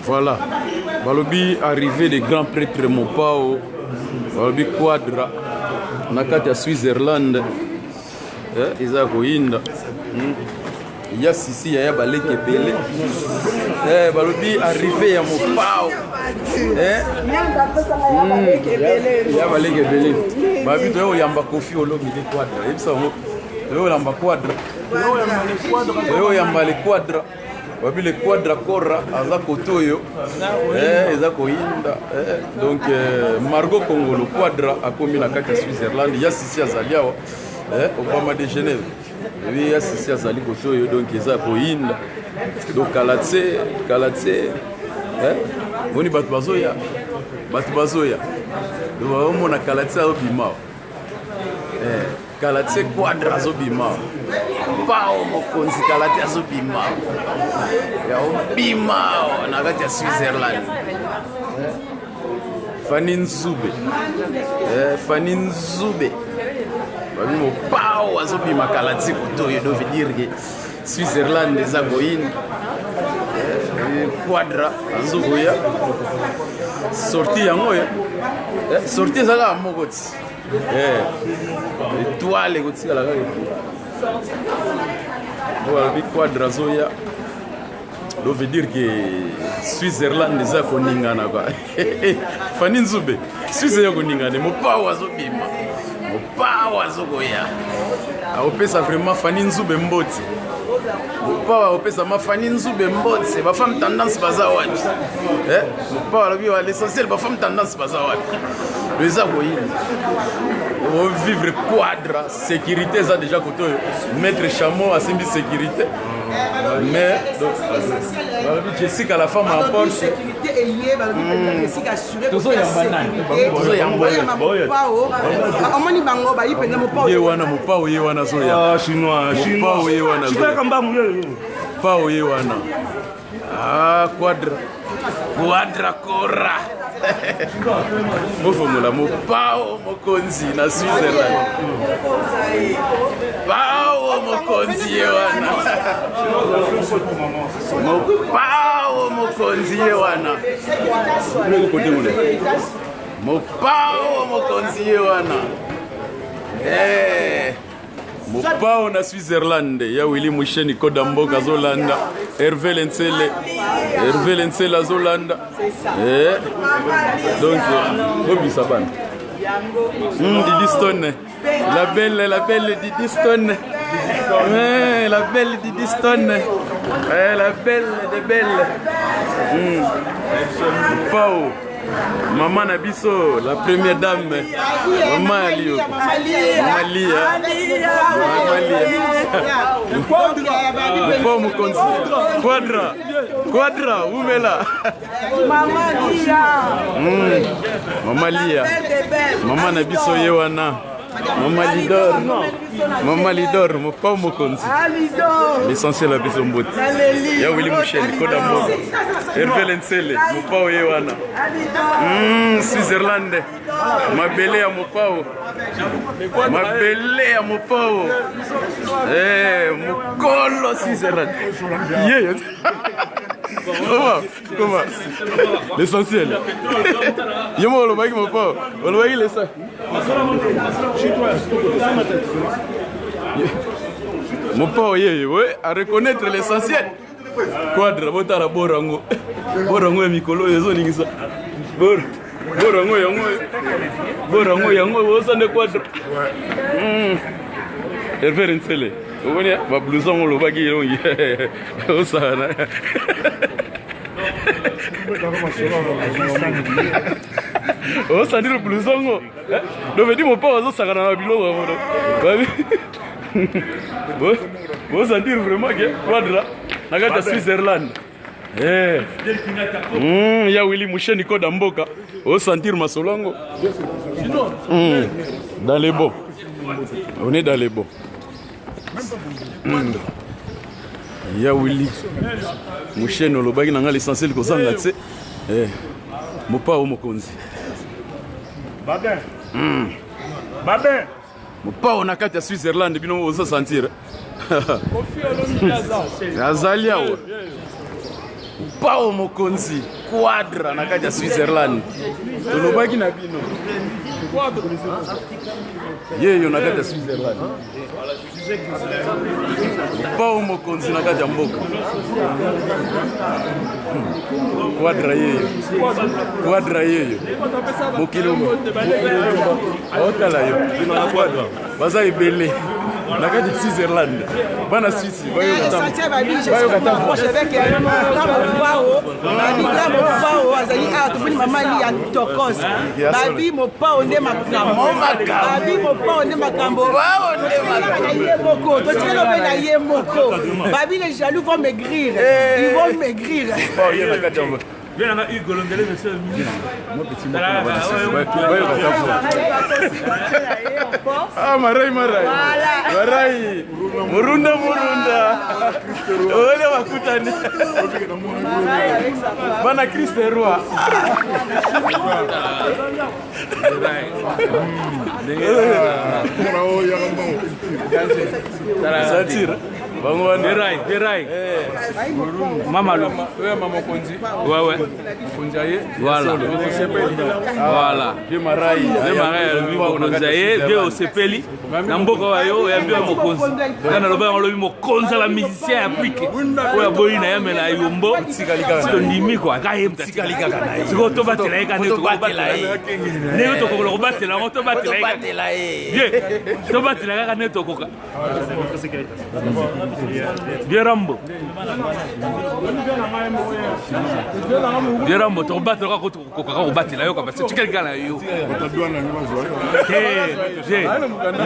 Voilà. Balobi arrivé des grands prêtres Mopao. Balobi Quadra. Nakati ya Switzerland. Eza koinda. Ya sisi ya baleke bele. Balobi arrivé ya Mopao. Ya baleke bele. Babi to yamba kofi olobi de Quadra. Ebisa mo. Yo yamba Quadra. Yo yamba le Quadra. Babi le Quadra Corra aza kotoyo. Eza koinda. Donc Margot Congo le Quadra a commis na kati ya Switzerland. Ya sisi azali awa. Obama de Genève. Oui, ya sisi azali kotoyo donc eza koinda. Donc Kalatse. Boni batu bazoya. Donc on a Kalatse obima. Kalatse Quadra zobima. Pao mokonzi Kalatse zobima. Ya obima na kati ya Switzerland. Fanine Zube. Babi mo pao azobima Kalatse kotoyo do veut dire que Switzerland eza goine. Quadra azoboya. Sorti yango sorti ezala mokoti. Étoile kotika la kaka. Voilà, bi Quadra zoya. Do veut dire que Switzerland eza koningana quoi. Fani Nzube. Switzerland koningana mo pao azobima. Mo pao azogoya. Aopesa vraiment Fani Nzube mboti. Pas opesa mafani Nzube mbotse ba femme tendance baza wapi pas la vie l'essentiel ba femme tendance baza wapi les akoyini on vivre Quadra sécurité ça déjà côté maître chameau a simbi sécurité mais donc Jessica la femme en Porsche sécurité est liée ba Jessica assuré tout ça yamba omoni bango ba yipenda mo pao yewana mo pao yewana so ya chinois pao yewana chinois kamba mu pao yewana Quadra Corra mofomola mo pao mokonzi na Switzerland pao mokonzi yewana mo pao mokonzi yewana mo pao mokonzi yewana Mopao na Switzerland ya Willy Musheni Kodamboka Zolanda Hervé Lensela Zolanda donc Bobby Saban Didi Stone la belle Didi Stone la belle Didi Stone la belle de belle Mopao Maman Nabiso, la première dame, Maman Alio, Quadra, où est là? Maman Lia, Maman Nabiso Yewana. Maman Lidor, mon pas mon compte. L'essentiel à besoin de ya Willy Michel, Kodambo, Hervé Lensele, mon pas Yewana. Switzerland, ma belle à mon pao. Ma belle à mon pao. Mon colo Switzerland. Comment? L'essentiel. Yamo le bague mon pao. On le bague l'essentiel. Mon père, oui, à reconnaître l'essentiel. Quadra, botara borango. Borango et Mikolo, ils ont dit ça. Borango, yango, vous avez Quadra. Hervé Lensele. Vous voyez, ma blouson, le baggy, on s'en a. Oh, ça dit le blouson. Donc, je dis mon père, ça va dans bilot. Vous sentir vraiment que Quadra, la gare de Switzerland. Il y a Willy Mouchen Kodamboka. Vous sentir ma solongo. Dans les beaux. On est dans les beaux. Il y a Willy Mouchen Olobagi n'a l'essentiel que ça là, tu sais. Mon pas au Mokonzi. Babin. Babin. Mon pas on a qu'à Switzerland, bino on se sentir. Azalia. Pao mokonzi quadra na kati ya Switzerland tolobaki na bino yeyo na kati ya Switzerland Pao mokonzi na kati ya mboka quadra yeyo mokilombo otala yo bino na quadra baza ebele na kati ya Switzerland bana Suisse bayo kata azali awa toponi mamani ya tokos babi mopao nde makambo na ye moko totikeli obe na ye moko babi les jaloux vont maigrir ils vont maigrir Viens là, Hugues Golondele, monsieur le ministre. Ah, marai. Murunda. Ole wakutani. Bana Christ Roi. Satire. Verai. Mama lo. Mama Konzi. Ouais. Voilà. Vieux marai vieux osepeli na mboka wayo ya vieux mokonzi kana loba ngolobi mokonzi la musicien appliqué oya boyi na yame na yombo to ndimi ko akaye mtsikalika kana siko to batela eka ne to batela ne to ko batela ngo to batela ye to batela ka ne to koka Bierambo to batela ko ko batela yo ka c'est quelqu'un là yo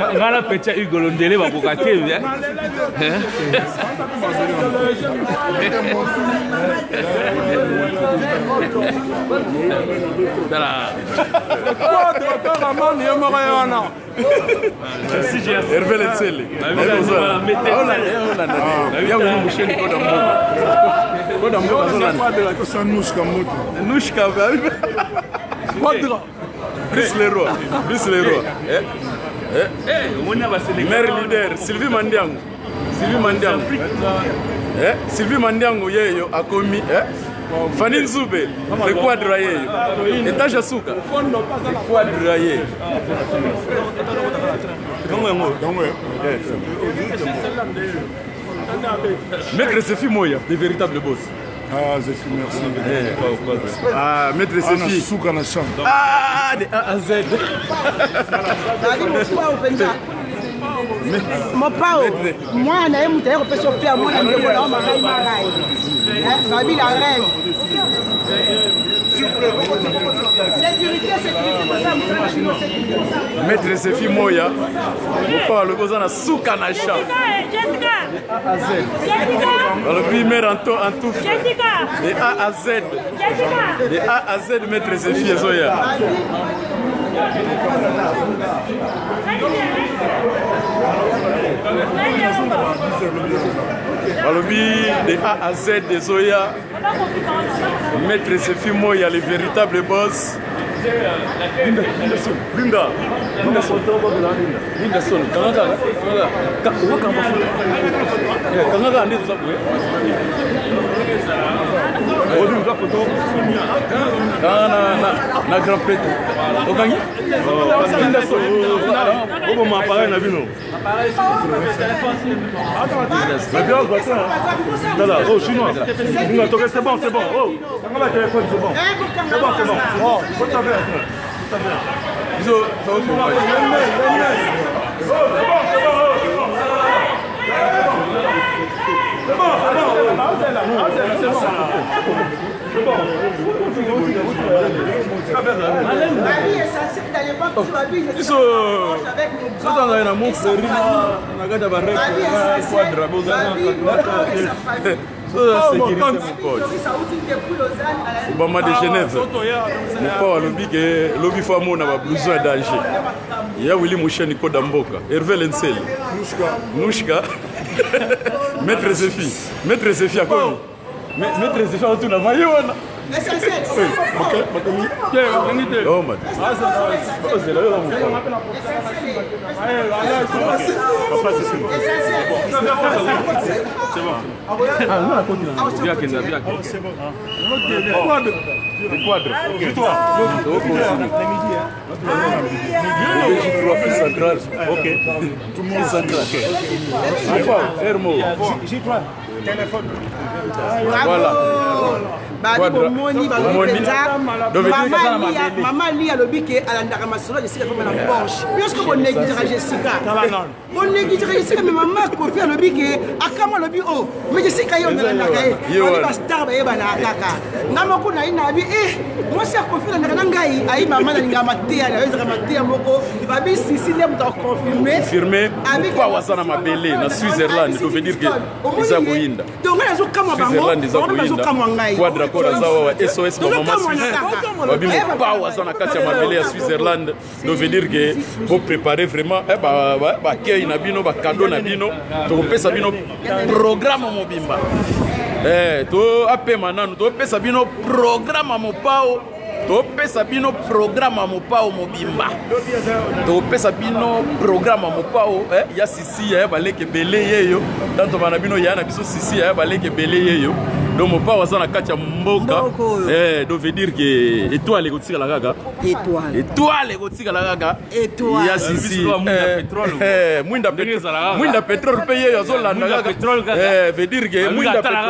ngala pecha igolondele bakoka te bien dala Hervé Letsele Brice Leroy. Maire leader Sylvie Mandiango yeyo akomi Fanny Nzube le quadra yeyo etage asuka quadra yeyo Maître Sefi Moya, des véritables boss. Ah, je suis merci. Ah, Maître Sefi. Ah, de A à Z. Mopao, moi, na ye mutaye ko peso pia moi na ndeko na marai. Babi la reine. Sécurité. Maître Sefi Moya, Mopao le bosa na suka na cha. A à Z. Le primaire en tout. De A à Z. De A à Z, Maître Sefi Zoya. Alobi de A à Z de Zoya. Maître Sefi Moya, le véritable boss. Linda. Na grand prêtre. Okangi? Linda Son. Obo ma appareil na bino. Mais bien quoi ça. Là, oh chinois. C'est bon. Oh, on va téléphone, c'est bon. C'est bon. Oh, faut t'avoir. Ils ont Obama de Genève. Mon père lobby que lobby famo na besoin danger. Il y a Willy Moucheni Kodamboka, Hervé Lensel, Nouchka, Maître Sefi à quoi? Maître Sefi a tout la maillot. Oh, man. Voilà. Maman lit à l'obéi à la Ndaramasulo, je sais que la Porsche. Puisque vous négligez Jessica. Vous négligez Jessica, mais maman confie à l'obéi à Kama l'obéi. Oh, mais Jessica, il y a un Nakae. On va star et Banaka. Namoko n'a inabi. Eh, moi, c'est confié à Narangaï. Aïe, maman n'a pas maté à la Ramaté à Moko. Babi, si l'aime confirmé. Confirmé. Pas Wasana Mabele, na Switzerland. Ça veut dire que ils ont Goyinda. Donc, ils ont Switzerland, ils ont Goyinda. Zawa SOS mama Babi pas wasana kati ya mabele ya Switzerland. Donc veut dire que vous préparez vraiment ba kei na bino ba cadeau na bino to pesa bino programme mobimba to apema nanu to pesa bino programme mopao to pesa bino programme mopao mobimba to pesa bino programme mopao ya sisi ya baleke bele yeyo tanto bana bino ya na biso sisi ya baleke bele yeyo. Donc mon père was na katia mboka donc veut dire que étoile égotika la gaga étoile égotika la gaga étoile ya sisi mwinda pétrole paye ya zola na gaga veut dire que mwinda pétrole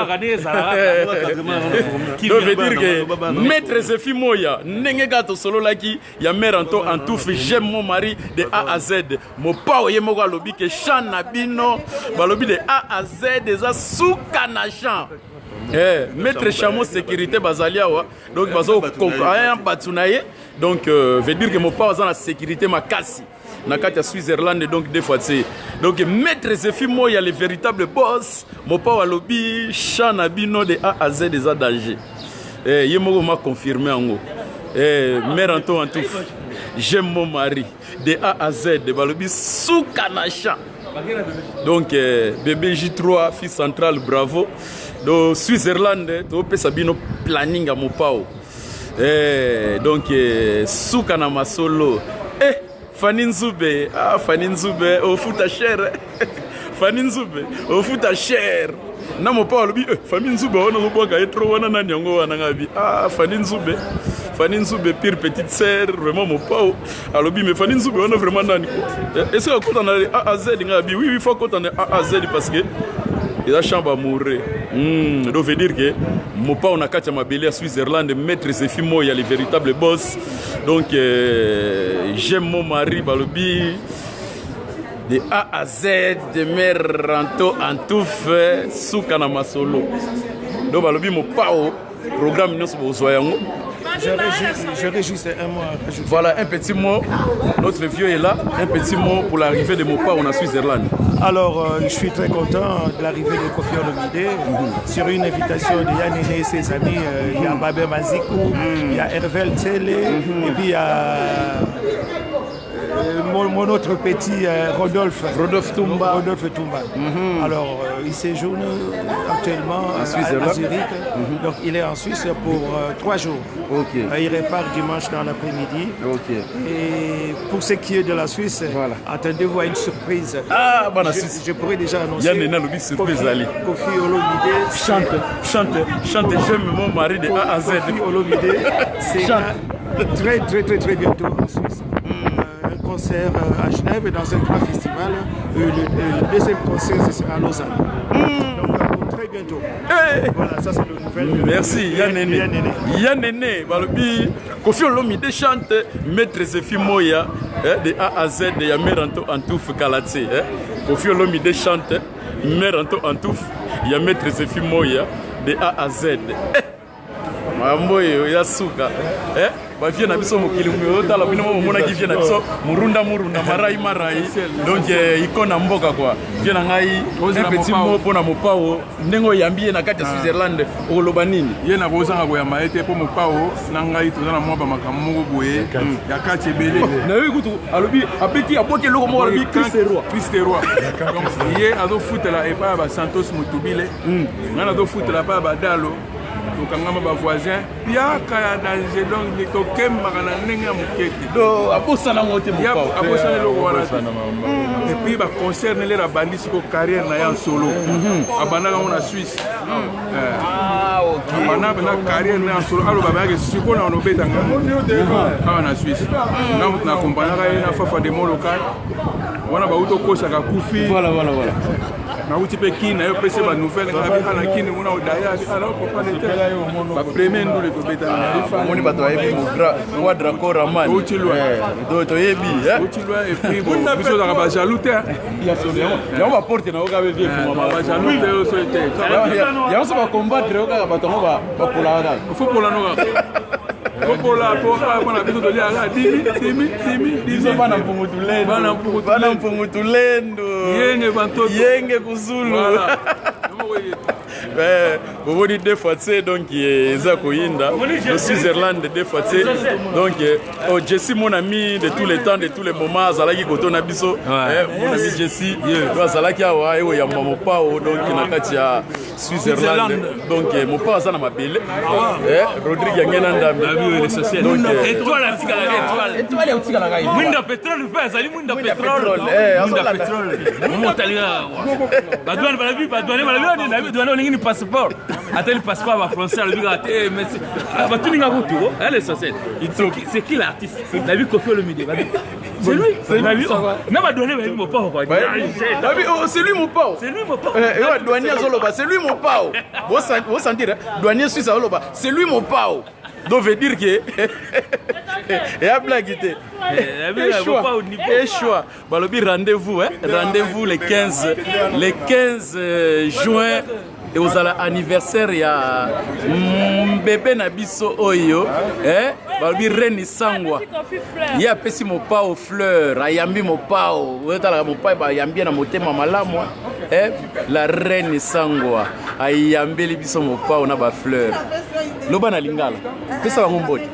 donc veut dire que maître Zefi Moya ndenge gato solo laki ya mère en tout j'aime mon mari de A à Z mon père ye moko alobi ke chan na bino balobi de A à Z eza suka na chan. Maître Chamo sécurité Bazaliawa donc bazo un batunaye donc veut dire que mon père a la sécurité ma casse na kati Switzerland donc des fois c'est donc Maître Zefi Moya le véritable boss mon père lobby chana bino de A à Z des danger yemo m'a confirmé en haut mère en tout j'aime mon mari de A à Z de balobi soukanacha donc bébé J3 fils central bravo. Donc Switzerland, tu peux sabino planning à mon pao. Donc Soukana Masolo. Faninzube, Faninzube, au foot à cher. Faninzube, au foot à cher. Na mon pao lui, Faninzube, on a pas gagné trop on a nyango anangabi. Faninzube. Faninzube pire petite sœur, vraiment mon pao. Alors mais Faninzube on a vraiment nani. Est-ce que quand on a A à Z ngabi? Oui, il faut qu'on ait A à Z parce que il a chambre à mourir. Donc veut dire que mon père on a katia mabele à Switzerland, maître Zefi Moya le véritable boss. Donc j'aime mon mari balobi de A à Z de mère Ranto en tout fait soukana masolo. Donc balobi mon pao programme nous besoyango. J'aurais juste un mot à rajouter. Voilà, un petit mot. Notre vieux est là. Un petit mot pour l'arrivée de mon père en Switzerland. Alors, je suis très content de l'arrivée de Kofi Olomide sur une invitation de Yann et ses amis. Il y a Babé Mazikou, il y a Hervel Tsele, et puis il y a mon autre petit Rodolphe Toumba. Alors, il séjourne actuellement à Zurich. Donc, il est en Suisse pour 3 jours. Il repart dimanche dans l'après-midi. Et pour ce qui est de la Suisse, attendez-vous à une surprise. Je pourrais déjà annoncer. Kofi Olomide chante, j'aime mon mari de A à Z. Kofi Olomide, c'est très bientôt en Suisse. Concert à Genève dans un grand festival. Le deuxième concert, ce sera à Lausanne. Donc, très bientôt. Voilà, ça c'est le nouvel. Merci, Yannéné. Balobi, Kofi Olomide chante, Maître Zefi Moya, de A à Z, de Yameranto Antouf Kalatse. Kofi Olomide chante, Meranto Antouf, Yametre Zefi Moya, de A à Z. Mamboyo yasuka bafie na biso mokili tala bino mona ki vie na biso murunda marai donc ikona mboka kwa vie na ngai un petit mot pona mopao ndengo yambie na kati ya Switzerland okoloba nini ye na kozanga koyamba ete po mopao na ngai tozana mwa bamakambo moko boye ya kati ebele na yo kutu alobi apeti aboki eloko moko alobi Christ roi donc ye azofutela epai ya basantos motubile ngai nazofutela epai ya badalo tokangama bavoisin yaka ya danger donc tokembaka na ndenge ya moke te abosana ngo te abosana eloko wana te epuis baconcerne lere abandi siko carrière na ye en solo abandaka ngo na Suisse abandaka mpenza carrière na ye en solo aloba bayaki siko na onobetanga awa na Suisse nga moto nakompagnaka ye na fafa demo local wana bauti okosaka kufi nauti mpe kini na yo pese banouvelle nga bika na kini muna odaya bapremier ndule tobetaamoni bato bayebi quadra coraman toyebi epris biso ozaka bajalou te yango baporte na yo kaka bajalou te oso te yango so bacombattre yo kaka bato yango bapolaka kaka fo polanoka kopola mpona biso toliaka dimi bana mpungutulendo yenge kuzulu boboni deux fois te donc eza koyinda le Switzerland deux fois te donc Jessie mon ami de tous les temps de tous les moments azalaki koto na biso mon ami Jessie azalaki awa eoyamba mopao donc na kati ya Switzerland donc mopao aza na mabele Rodrigue yangena ndambe étoile otikalaka mwinda pétrole mpe azali mwinda pétrole momotalinga badwane balabi olingi ni passeport ateli passeport ba français alobi kaka te batuninga kutu l'essentiel c'est qui l'artiste nabi Koffi Olomide c'est lui même badwane bayebi mopao quoi c'est lui mopao douanier azoloba c'est lui mopao vous sentir douanier suisse azoloba c'est lui mopao donc veut dire que et à blague choix balobi rendez-vous le 15 juin et aux anniversaire ya bébé na biso oyo balobi Reine Sangwa ya pesi mopao fleur ayambi mopao wetala mopao bayambi na motema malamu la Reine Sangwa ayambeli biso mopao na ba fleur loba na lingala pesa bango mboti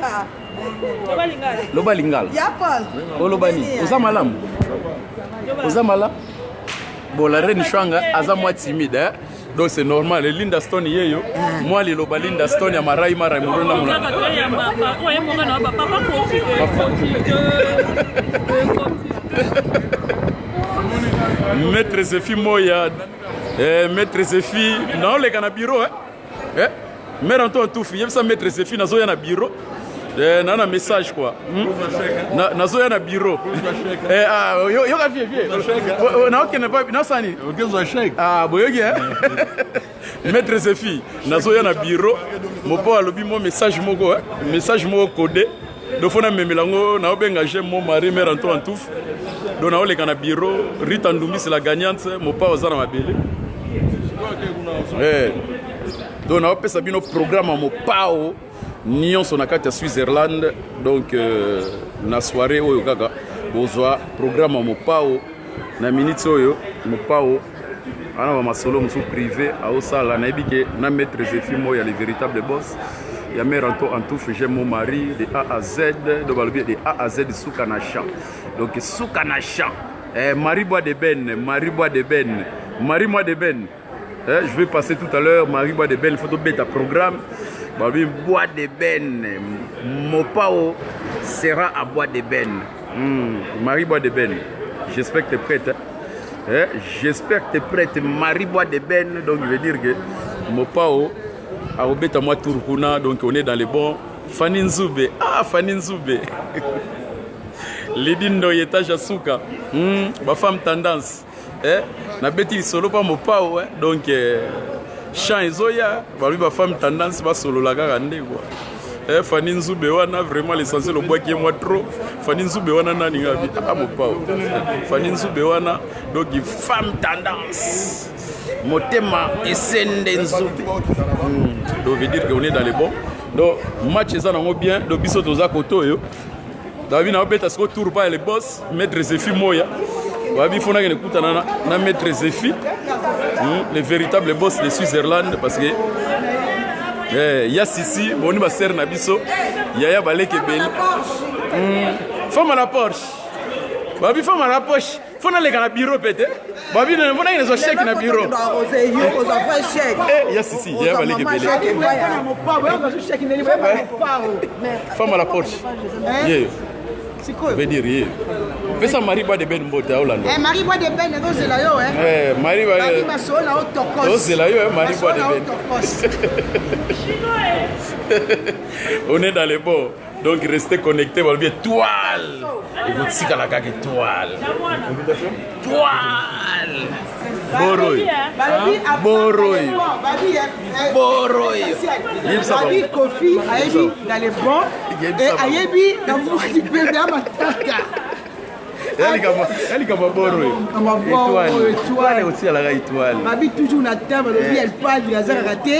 loba lingala oloba ni oza malamu bon la Reine Shwanga aza mwa timide donc c'est normal Linda Stone yeyo moi liloba Linda Stone ya marai murona muna Maître Zefi Moya Maître Zefi na oleka na bureau mère Antoine Toufi yebisa Maître Zefi nazoya na bureau nana message quoi nazoya na bureau yoka vie na okene pa na sani boyoki Maître Zefi nazoya na bureau mopo alobi mo message moko codé do fona memelango na obenga je mon mari mère Antoine Toufi do na oleka na bureau Rita Ndumbi c'est la gagnante mopa ozana mabele donc na opesa bino programme mopao nyonso na kati ya Switzerland donc na soirée oyo kaka bozwa programme mopao na minute oyo mopao ana ba masolo musu privé aosala na ebike na Maître Zefi Moya le véritable boss ya mère Antoine Toufi j'aime mon mari de A à Z de balobi de A à Z suka na champ donc suka na champ Marie Bois de Ben je vais passer tout à l'heure Marie Bois de Ben il faut to beta programme Babi Bois de Ben mopao sera à Bois de Ben Marie Bois de Ben j'espère que tu es prête j'espère que tu es prête Marie Bois de Ben donc je veux dire que mopao a obeta moi Turkuna donc on est dans les bons Fanny Nzube Lidindo yetage asuka ba femme tendance na beti solo pa mopao donc chant ezoya balubi ba femme tendance ba solo la kaka nde quoi Fanny Nzube wana vraiment l'essentiel obwaki moi trop Fanny Nzube wana nani ngabi mopao Fanny Nzube wana donc femme tendance motema esende Nzube donc veut dire qu'on est dans les bons donc match ça nango bien donc biso toza koto yo David na obeta sko tour pa le boss Maître Zefi Moya wabi fona ke nekutana na Maître Zefi le véritable boss de Switzerland parce que ya sisi boni ba ser na biso ya baleke bel femme à la Porsche wabi femme à la Porsche fona le kana bureau pete Babi na mbona inaweza chèque na bureau. Eh, yes si, ya baleke belé. Femme à la Porsche. Yeah. Veut dire yeah. Fais ça Marie bois de ben mbote à Hollande. Eh Marie bois de ben ego zela yo Marie bois. Marie masola otokos. Oh zela yo Marie bois de ben. On est dans les bords. Donc restez connectés, vous avez toile. Et vous tirez à la cague toile. Toile. Boroy. Boroy. Boroy. Babi Kofi ayebi dans les bons et ayebi dans vous qui peut bien matata. Elle comme Boroy. Étoile aussi à la étoile. Babi toujours na table, babi elle parle du hasard raté.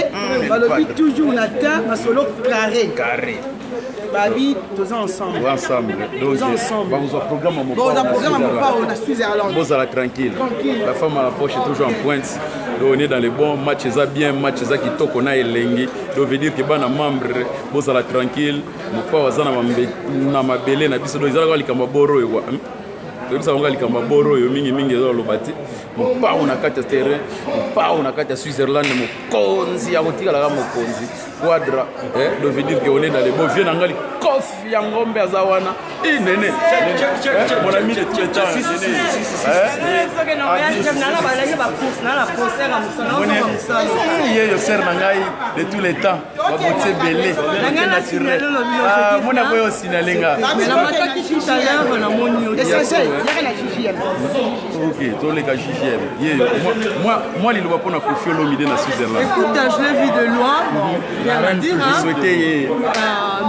Babi toujours na table, ma solo carré. Carré. Babi, tous ensemble. Ensemble. Donc, vous avez programme à mon part. On a Suisse-Irlande. Vous allez tranquille. La femme à la poche est toujours en pointe. Donc, on est dans les bons matchs, ça bien, matchs ça qui toque, on a élengi. Donc, veut dire que les membres, vous allez tranquille. Mon père, vous allez na ma belé, na biso, donc ils allez comme boro et quoi. Donc, ça va aller comme boro et mingi dans le bâti. Mon père, on a quatre terrains. Mon père, on a quatre Suisse-Irlande. Mon konzi, à votre la gamme konzi. Quadra, donc veut dire qu'on est dans les bons vieux n'angali kofi yangombe azawana inene mon ami de Tchétchan yo ser nangai de tous les temps va botter belé naturel mon avoye aussi na lenga ok tous les gars JGM moi il doit pas na kofi l'homme na Switzerland. Écoute, je l'ai vu de loin. Rien à dire,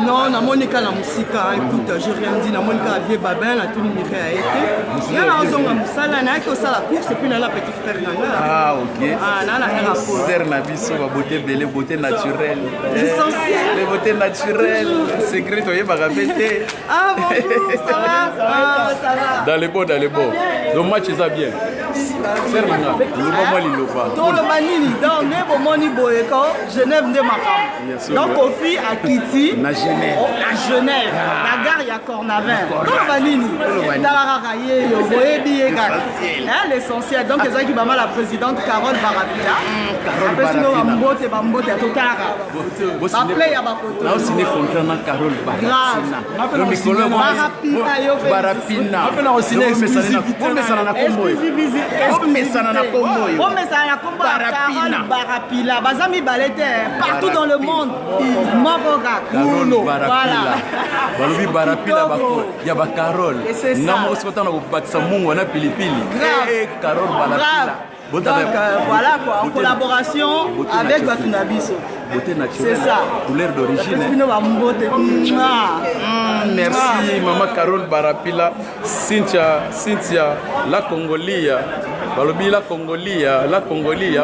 non, na monika la musique. Écoute, j'ai rien dit. Na monika a vie babin, la tout numérique a été. Il y a un zonga musala, na qui ça la course et puis na la petite frère nana. Ah ok. Ah na la rapport. Ser na biso ba beauté belle, beauté naturelle. Les beautés naturelles, secret toi ba répéter. Ah bonjour, ça va? Ah ça va. Dans les beaux. Donc match ça bien. Ser nana, le moment il lopa. Dans le manini, dans nebo moni boyeko, Genève de Macam. Donc Kofi à Kitty. Na Genève. À Genève. La gare ya Cornavin. Dans le manini. Dans la raraye, yo boyebi ega. L'essentiel. Donc c'est ça qui va mal la présidente Carole Barapila. Carole Barapila. Bambote totara. Appelé ya bakoto. Là aussi né contrat na Carole Barapila. Appelé Mikolo Barapila yo. Barapila. Appelé aussi né mesana na kombo. Mesana na kombo. Mesana na kombo. Barapila. Bazami balete partout dans le monde. Maboga. Voilà. Balobi Barapila bako. Ya ba Carole. Namo sokota na kubatisa Mungu na pilipili. Carole Barapila. Donc voilà quoi, en collaboration avec Batunabiso. Beauté naturelle. C'est ça. Couleur d'origine. Merci Maman Carole Barapila. Cynthia, la Congolia. Balobi la Congolia.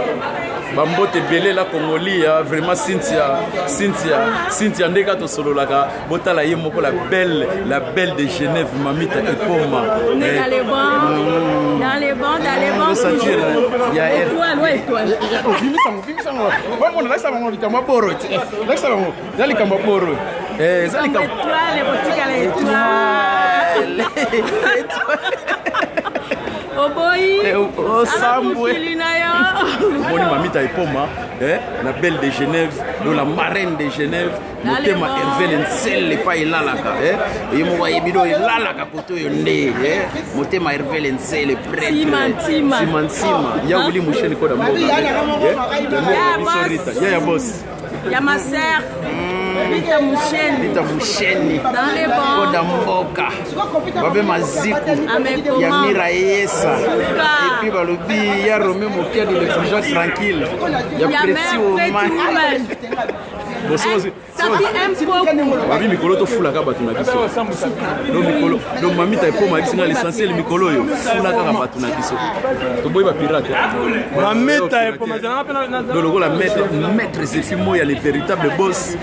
Bambote belé la Congolia, vraiment Cynthia ndeka to solo laka botala ye moko la belle de Genève mamita Epoma. On est dans les bancs. Il y a étoile. Oh boy, oh Sambwe. Boni mamita Epoma, la belle de Genève, la marraine de Genève, motema Hervé Lencel pas ilalaka, et mo wayebido ilalaka poto yonde, motema Hervé Lencel prêtre. Sima. Ya wuli musheni ko da mboka. Ya boss. Ya ma sœur. Lita Moucheni dans les bancs Koda Mboka Babe Maziku ya Mira Yesa et puis balobi ya Romé Mokia de l'explosion tranquille ya Préti Oman ça fait un peu Babi mikolo to fula ka batu na biso do mikolo do mamita Epoma bisinga l'essentiel mikolo yo fula ka batu na biso to boy ba pirate mamita Epoma do logo la maître c'est Fimo ya les véritables boss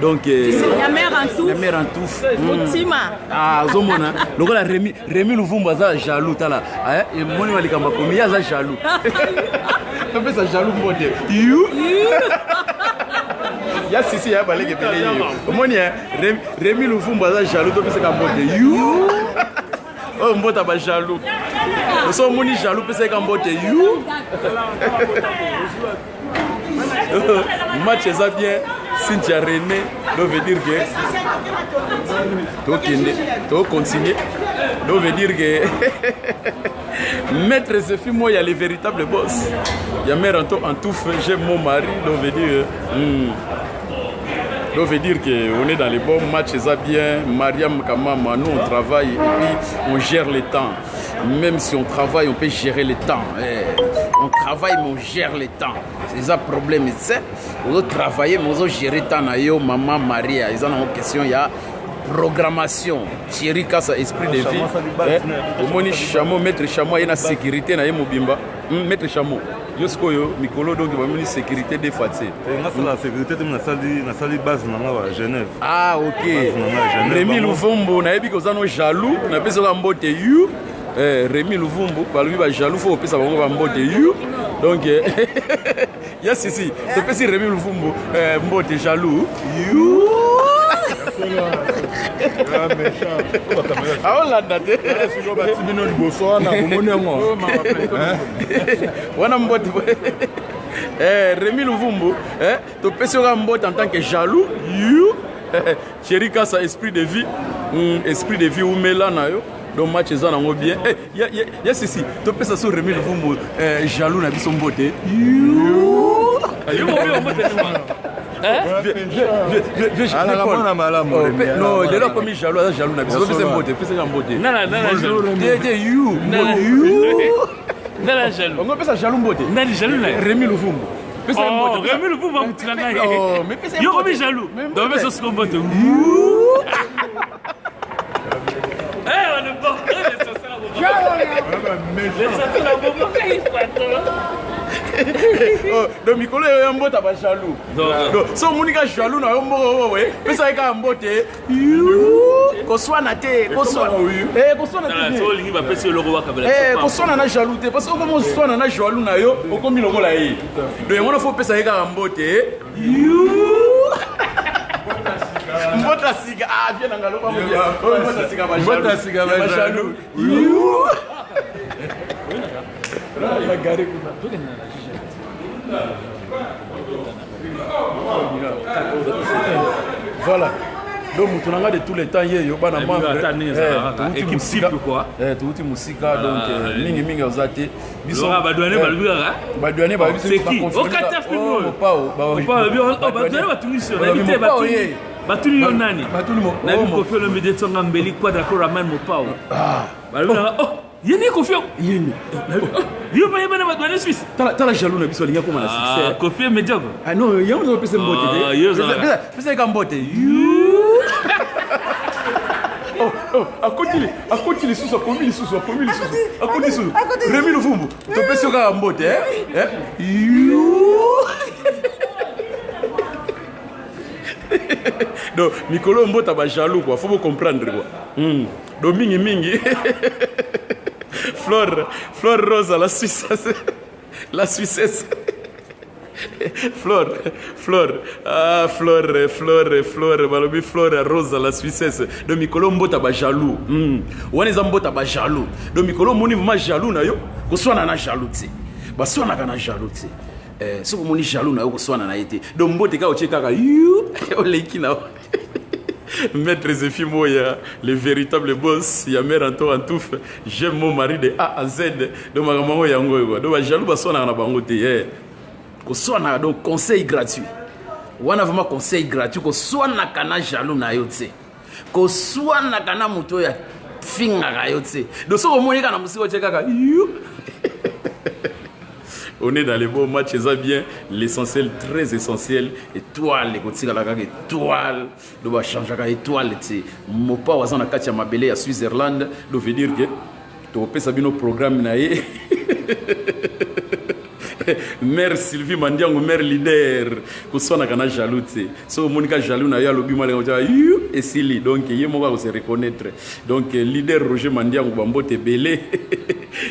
donc la mère en tout Otima ah zomona logo la Rémi Luvumba za jaloux tala et moni wali kamba komi ya za jaloux to pe sa jaloux mbode you ya sisi ya baleke pele yo moni Rémi Luvumba za jaloux to pe sa kamba mbode you Oh, mbota ba jaloux. Nous sommes moni jaloux parce que mbote you. Match est bien. Cynthia René, ça veut dire que tu continuer. Ça veut dire que Maître Zephi, moi, il y a les véritables boss. Il y a Méranto en tout fait, j'aime mon mari. Ça veut dire qu'on est dans les bons matchs, ça bien. Mariam Kamama, nous on travaille et puis on gère le temps. Même si on travaille, on peut gérer le temps. On travaille, mais on gère le temps. C'est ça le problème. On doit travailler, mais on doit gérer le temps. Maman, Maria, ils ont une question, il y a programmation. Thierry Kassa, esprit de vie. Au moins, Chamo, Maître Chamo, il y a une sécurité. Maître Chamo. Jusqu'au Mikolo, donc il va une sécurité des fatigues. La sécurité de la base à Genève. Ah, ok. Rémi Louvombo, on a dit qu'on est jaloux, on a besoin de mbote you. Rémi Louvombo, par lui, jaloux, il faut que ça va mbote you. Donc, yes, ici, c'est pas si Rémi Louvombo, mbote jaloux. You. Ah, on l'a daté. Rémi Louvumbu, tu peux se rendre en tant que jaloux. Chéri Kassa, esprit de vie. Esprit de vie, ou Mélana. Donc, match est bien. Yes, ici, tu peux se sur Rémi Louvumbu, jaloux, n'a pas son beauté. Non, il est là comme jaloux, jaloux. C'est un beauté, c'est un beauté. Non, jaloux. On appelle ça jaloux beauté. Rémi Louvumbu. Oh, Rémi Louvumbu, tu l'as dit. Yo, comme jaloux. Donc, mais c'est ce qu'on vote. Eh, on est bon. Donc Mikolo est un mbote à jaloux. Donc si on est jaloux, on est ça est un mbote. Qu'on soit naté, qu'on soit naté. Qu'on soit na jalouté parce que comme on soit na jaloux na yo, on comme il là yi. Donc on faut penser ça un mbote. Mbota siga ah viens ngalo pas moi. Mbota siga ba jaloux. Voilà. Donc, nous avons de tous les temps, il y a une équipe cible. Tout musica, donc, mingi ozate. Bisora badouane balbira. Badouane balbira. C'est qui? Au 4 film. Badouane batunisio. N'habitez batuni. Batuni yonani. Nabi Kofi Olomide Tsonga Mbeli Quadra Koraman Mopao. Balbira. Oh. Yéni confiant. Yéni. Yo pas yéni badouane Suisse. T'as jaloux na biso linga comme na succès. Kofi médiocre. Ah non, il y a un peu de mbote. C'est comme mbote. Oh, à côté les sous, à côté les sous. Rémi Louvumbu, tu peux se faire un mbote, hein? Donc, Mikolo Mbote a jaloux, quoi. Faut comprendre, quoi. Donc, mingi. Flore Rosa, la Suissesse. Flore, Balobi Flore Rosa, la Suissesse. Donc, Mikolo Mbote a jaloux. On est en Mbote a jaloux. Donc, Mikolo Moni vraiment jaloux, na yo. Ko soit na jaloux, tu sais. Bah, soit na kana jaloux, tu sais. Si vous êtes jaloux, vous êtes jaloux. Donc, Mbote ka oche kaka you. Maître Zephi Moya, le véritable boss, il y a Méranto en tout. J'aime mon mari de A à Z. Donc, ma maman est en go. Donc, jaloux, bah, soit na bangote. Donc, conseil gratuit. On a vraiment conseil gratuit. Qu'on soit na kana jaloux na yo tse. Qu'on soit na kana muto ya finga ga yo tse. Donc, si vous êtes jaloux, vous êtes jaloux. On est dans les bons matchs, ça bien. L'essentiel, très essentiel. Étoile, les gars, étoile. On va changer étoile. Mon pas aux en Katia Mabele à Switzerland. Donc veut dire que tu peux savoir nos programmes naïe. Mère Sylvie Mandiango, mère leader. Kusona kana jaloux te. So monika jaloux na ya lobi male ngota et Sili. Donc yé mo va se reconnaître. Donc leader Roger Mandiango bambote belé.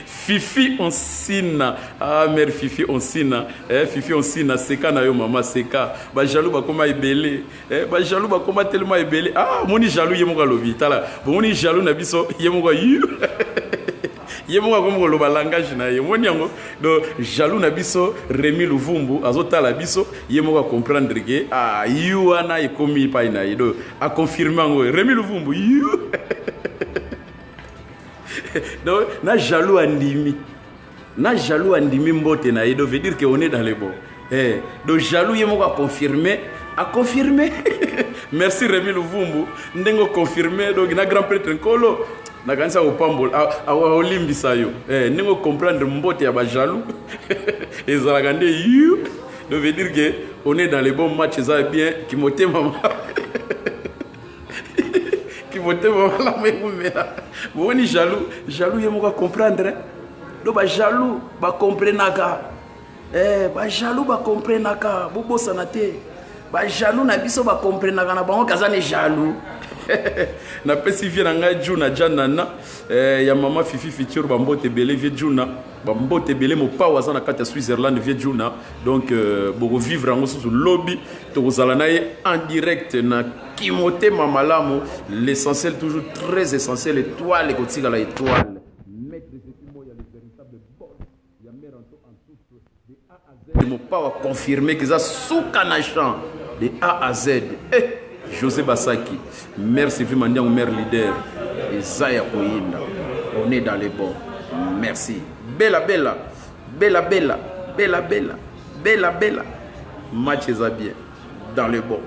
Fifi Onsina. Ah mère Fifi Onsina. Fifi Onsina seka na yo mama seka. Ba jaloux ba koma ebelé. Ba jaloux ba koma tellement ebelé. Ah moni jaloux yé mo ka lobi tala. Bon moni jaloux na biso yé mo ka Yemonga comme le langage na yemoni yango donc jaloux na biso Rémi Luvumbu azotala biso yemonga comprendre que ah yuana ekomi pa ina do a confirmer ngo Rémi Luvumbu donc na jaloux andimi mbote na do veut dire que on est dans le bon donc jaloux yemonga a confirmer merci Rémi Luvumbu ndengo confirmer donc na grand prêtre Nkolo na kanisa opambol a olimbisa yo ningo comprendre mbote ya ba jaloux ezalaka nde you ça veut dire que on est dans les bons matchs ça bien qui moté maman la mera boni jaloux yemo comprendre do ba jaloux ba comprenaka ba jaloux ba comprenaka bobo sanate ba jaloux na biso ba comprenaka na bango kazane jaloux na pesi vie na ngai juna janana ya mama Fifi Fitur bambote belé vie juna bambote belé mo pa waza na kati ya Switzerland vie juna donc boko vivre ngo sous lobby to kozala na ye en direct na kimote mamalamu l'essentiel toujours très essentiel étoile kotika la étoile maître Zekimo ya le véritable boss ya meranto en tout de A à Z mo pa wa confirmer que ça souka na champ de A à Z José Basaki, mère Sylvie Mandiango, mère leader, et Zaya Koyinda, on est dans les bons. Merci. Bella. Match est bien, dans les bons.